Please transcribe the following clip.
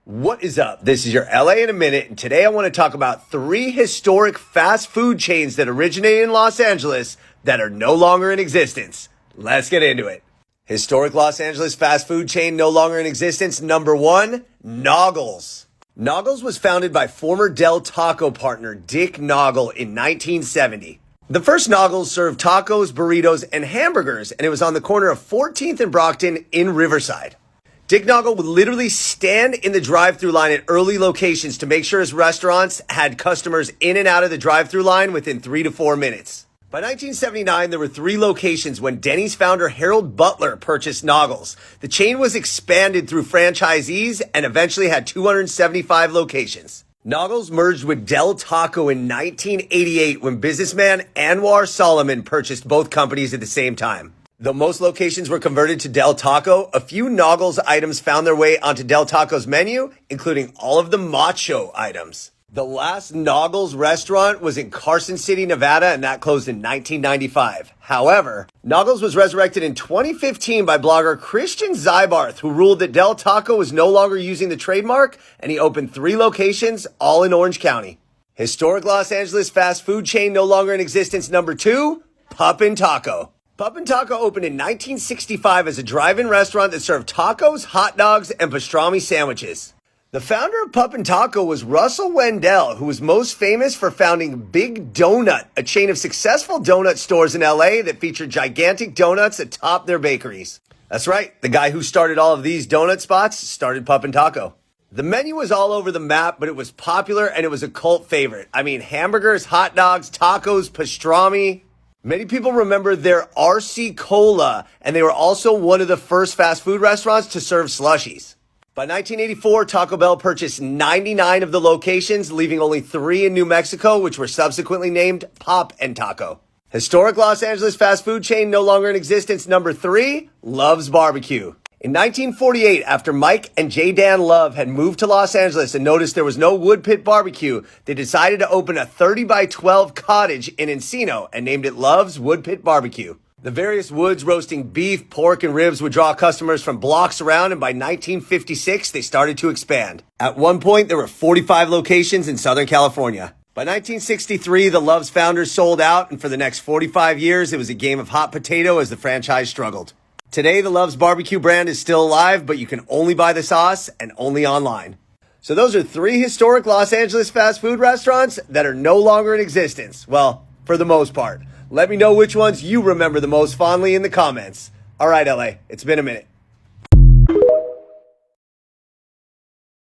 What is up? This is your LA in a minute, and today I want to talk about 3 historic fast food chains that originated in Los Angeles that are no longer in existence. Let's get into it. Historic Los Angeles fast food chain no longer in existence. Number 1, Noggles. Noggles was founded by former Del Taco partner Dick Noggle in 1970. The first Noggles served tacos, burritos, and hamburgers, and it was on the corner of 14th and Brockton in Riverside. Dick Noggle would literally stand in the drive-thru line at early locations to make sure his restaurants had customers in and out of the drive-thru line within 3 to 4 minutes. By 1979, there were 3 locations when Denny's founder Harold Butler purchased Noggles. The chain was expanded through franchisees and eventually had 275 locations. Noggles merged with Del Taco in 1988 when businessman Anwar Solomon purchased both companies at the same time. Though most locations were converted to Del Taco, a few Noggles items found their way onto Del Taco's menu, including all of the macho items. The last Noggles restaurant was in Carson City, Nevada, and that closed in 1995. However, Noggles was resurrected in 2015 by blogger Christian Zybarth, who ruled that Del Taco was no longer using the trademark, and he opened 3 locations, all in Orange County. Historic Los Angeles fast food chain no longer in existence. Number 2, Puppin Taco. Puppin Taco opened in 1965 as a drive-in restaurant that served tacos, hot dogs, and pastrami sandwiches. The founder of Puppin Taco was Russell Wendell, who was most famous for founding Big Donut, a chain of successful donut stores in LA that featured gigantic donuts atop their bakeries. That's right, the guy who started all of these donut spots started Puppin Taco. The menu was all over the map, but it was popular and it was a cult favorite. I mean, hamburgers, hot dogs, tacos, pastrami. Many people remember their RC Cola, and they were also one of the first fast food restaurants to serve slushies. By 1984, Taco Bell purchased 99 of the locations, leaving only 3 in New Mexico, which were subsequently named Pop and Taco. Historic Los Angeles fast food chain no longer in existence. Number 3, Love's Barbecue. In 1948, after Mike and J. Dan Love had moved to Los Angeles and noticed there was no wood pit barbecue, they decided to open a 30 by 12 cottage in Encino and named it Love's Wood Pit Barbecue. The various woods roasting beef, pork, and ribs would draw customers from blocks around, and by 1956, they started to expand. At one point, there were 45 locations in Southern California. By 1963, the Love's founders sold out, and for the next 45 years, it was a game of hot potato as the franchise struggled. Today, the Love's Barbecue brand is still alive, but you can only buy the sauce and only online. So those are 3 historic Los Angeles fast food restaurants that are no longer in existence. Well, for the most part. Let me know which ones you remember the most fondly in the comments. All right, LA, it's been a minute.